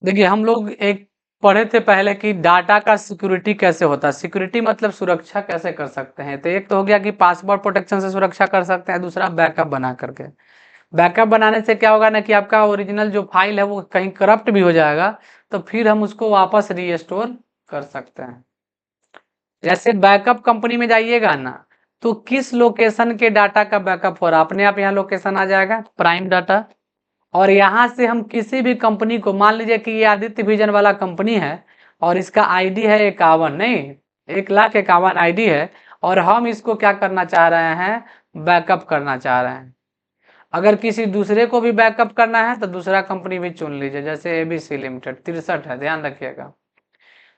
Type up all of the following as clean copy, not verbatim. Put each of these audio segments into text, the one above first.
देखिए हम लोग एक पढ़े थे पहले कि डाटा का सिक्योरिटी कैसे होता है। सिक्योरिटी मतलब सुरक्षा कैसे कर सकते हैं। तो एक तो हो गया कि पासवर्ड प्रोटेक्शन से सुरक्षा कर सकते हैं, दूसरा बैकअप बना करके। बैकअप बनाने से क्या होगा ना कि आपका ओरिजिनल जो फाइल है वो कहीं करप्ट भी हो जाएगा तो फिर हम उसको वापस रीस्टोर कर सकते हैं। जैसे बैकअप कंपनी में जाइएगा ना तो किस लोकेशन के डाटा का बैकअप हो रहा है, अपने आप यहाँ लोकेशन आ जाएगा प्राइम डाटा। और यहाँ से हम किसी भी कंपनी को, मान लीजिए कि ये आदित्य विजन वाला कंपनी है और इसका आईडी है 51, नहीं 1,51,000 आईडी है, और हम इसको क्या करना चाह रहे हैं, बैकअप करना चाह रहे हैं। अगर किसी दूसरे को भी बैकअप करना है तो दूसरा कंपनी भी चुन लीजिए, जैसे एबीसी लिमिटेड 63 है, ध्यान रखिएगा।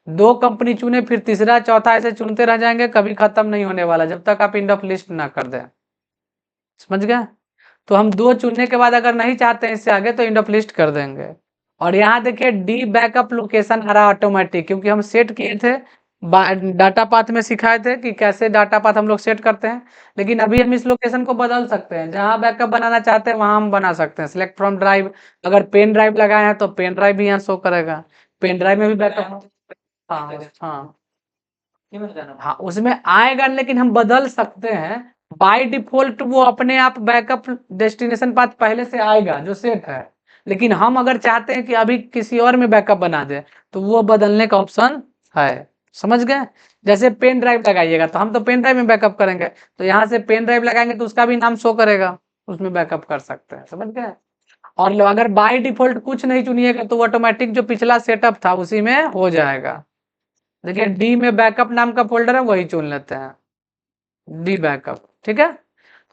दो कंपनी चुने फिर तीसरा चौथा ऐसे चुनते रह जाएंगे, कभी खत्म नहीं होने वाला जब तक आप इंड ऑफ लिस्ट ना कर दें। समझ गए। तो हम दो चुनने के बाद अगर नहीं चाहते हैं इससे आगे तो इंड ऑफ लिस्ट कर देंगे। और यहाँ देखिए डी बैकअप लोकेशन आ रहा ऑटोमेटिक, क्योंकि हम सेट किए थे डाटा पाथ में सिखाए थे कि कैसे डाटा पाथ हम लोग सेट करते हैं। लेकिन अभी हम इस लोकेशन को बदल सकते हैं, जहाँ बैकअप बनाना चाहते हैं वहां हम बना सकते हैं। सिलेक्ट फ्रॉम ड्राइव, अगर पेन ड्राइव लगाए हैं तो पेन ड्राइव भी यहाँ शो करेगा, पेन ड्राइव में भी बैकअप। हाँ हाँ हाँ उसमें आएगा, लेकिन हम बदल सकते हैं। बाय डिफॉल्ट वो अपने आप बैकअप डेस्टिनेशन पाथ पहले से आएगा जो सेट है। लेकिन हम अगर चाहते हैं कि अभी किसी और में बैकअप बना दे तो वो बदलने का ऑप्शन है। समझ गए। जैसे पेन ड्राइव लगाइएगा तो हम तो पेन ड्राइव में बैकअप करेंगे, तो यहाँ से पेन ड्राइव लगाएंगे तो उसका भी नाम शो करेगा, उसमें बैकअप कर सकते हैं। समझ गए। और अगर बाय डिफॉल्ट कुछ नहीं चुनिएगा तो ऑटोमेटिक जो पिछला सेटअप था उसी में हो जाएगा। देखिए डी में बैकअप नाम का फोल्डर है, वही चुन लेते हैं, डी बैकअप। ठीक है।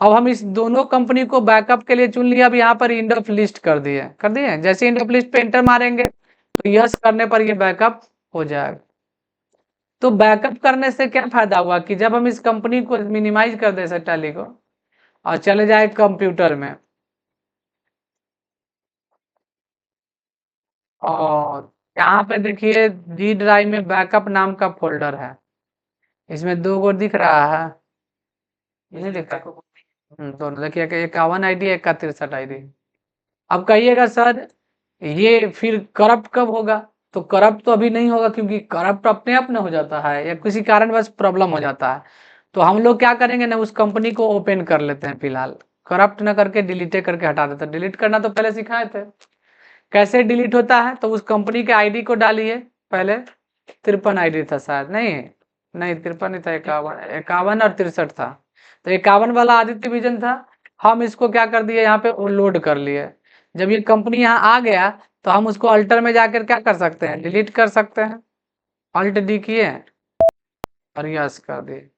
अब हम इस दोनों कंपनी को बैकअप के लिए चुन लिया। अब यहाँ पर इंड ऑफ लिस्ट कर दिए। जैसे इंड ऑफ लिस्ट पे एंटर मारेंगे तो यस करने पर ये बैकअप हो जाएगा। तो बैकअप करने से क्या फायदा हुआ कि जब हम इस कंपनी को मिनिमाइज कर दे इस टैली को और चले जाए कंप्यूटर में, और यहाँ पे देखिए डी ड्राइव में बैकअप नाम का फोल्डर है, इसमें दो गो दिख रहा है, ये नहीं दिख रहा। दोनों देखिए कि 51 आईडी है, 63 आईडी। अब कहिएगा सर ये फिर करप्ट कब होगा। तो करप्ट तो अभी नहीं होगा, क्योंकि करप्ट अपने आप न हो जाता है या किसी कारणवश प्रॉब्लम हो जाता है। तो हम लोग क्या करेंगे ना, उस कंपनी को ओपन कर लेते हैं फिलहाल, करप्ट न करके डिलीटे करके हटा देते हैं। डिलीट करना तो पहले सिखाए थे, कैसे डिलीट होता है। तो उस कंपनी के आईडी को डालिए, पहले 53 आईडी था शायद, नहीं नहीं 53 नहीं था, 51 और 63 था। तो 51 वाला आदित्य विजन था। हम इसको क्या कर दिए, यहाँ पे लोड कर लिए। जब ये कंपनी यहाँ आ गया तो हम उसको अल्टर में जाकर क्या कर सकते हैं, डिलीट कर सकते हैं। अल्ट डी किए और यस कर दिए,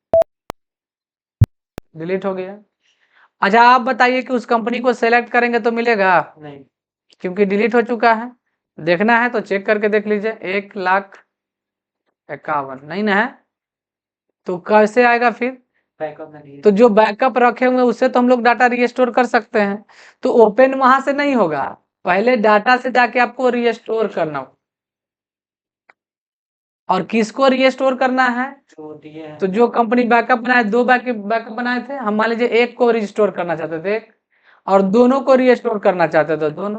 डिलीट हो गया। अच्छा आप बताइए कि उस कंपनी को सेलेक्ट करेंगे तो मिलेगा नहीं, क्योंकि डिलीट हो चुका है। देखना है तो चेक करके देख लीजिए, 1,51,000 नहीं ना है तो कैसे आएगा फिर। तो जो बैकअप रखे हुए उससे तो हम लोग डाटा रीस्टोर कर सकते हैं। तो ओपन वहां से नहीं होगा, पहले डाटा से जाके आपको रीस्टोर करना हो। और किसको रीस्टोर करना है, तो जो कंपनी बैकअप बनाए, दो बैकअप बनाए थे हम, मान लीजिए एक को रिस्टोर करना चाहते थे और दोनों को रीस्टोर करना चाहते थे दोनों।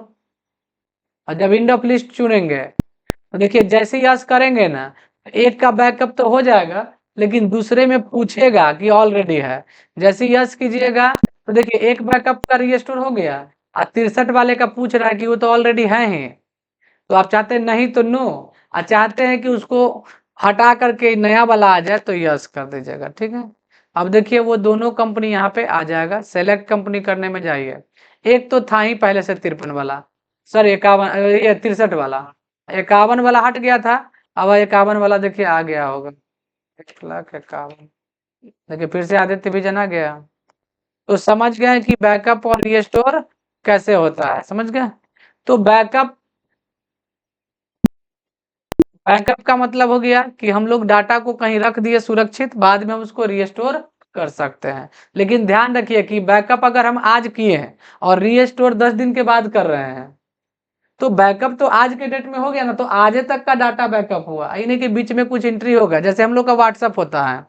और जब इंड ऑफ लिस्ट चुनेंगे तो देखिए जैसे ही यस करेंगे ना, एक का बैकअप तो हो जाएगा, लेकिन दूसरे में पूछेगा कि ऑलरेडी है। जैसे यस कीजिएगा तो देखिए एक बैकअप का रिस्टोर हो गया, और 63 वाले का पूछ रहा है कि वो तो ऑलरेडी है ही। तो आप चाहते हैं नहीं तो नो, और चाहते हैं कि उसको हटा करके नया वाला आ जाए तो यस कर दीजिएगा। ठीक है। अब देखिए वो दोनों कंपनी यहाँ पे आ जाएगा। सेलेक्ट कंपनी करने में जाइए, एक तो था ही पहले से 53 वाला, सर 51 ये 63 वाला, 51 वाला हट गया था। अब 51 वाला देखिए आ गया होगा, 1,51,000। देखिए फिर से आदित्य विजन आ गया। तो समझ गए कि बैकअप और रीस्टोर कैसे होता है, समझ गए। तो बैकअप का मतलब हो गया कि हम लोग डाटा को कहीं रख दिए सुरक्षित, बाद में हम उसको रीस्टोर कर सकते हैं। लेकिन ध्यान रखिए कि बैकअप अगर हम आज किए हैं और रीस्टोर 10 दिन के बाद कर रहे हैं, तो बैकअप तो आज के डेट में हो गया ना, तो आज तक का डाटा बैकअप हुआ, यानी कि बीच में कुछ एंट्री होगा। जैसे हम लोग का व्हाट्सअप होता है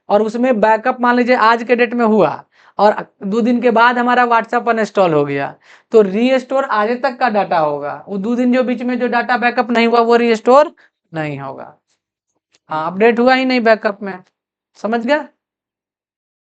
और उसमें बैकअप मान लीजिए आज के डेट में हुआ और 2 दिन के बाद हमारा व्हाट्सएप अनइंस्टॉल हो गया, तो रीस्टोर आगे तक का डाटा होगा, वो 2 दिन जो बीच में जो डाटा बैकअप नहीं हुआ वो रीस्टोर नहीं होगा। हाँ, अपडेट हुआ ही नहीं बैकअप में, समझ गया।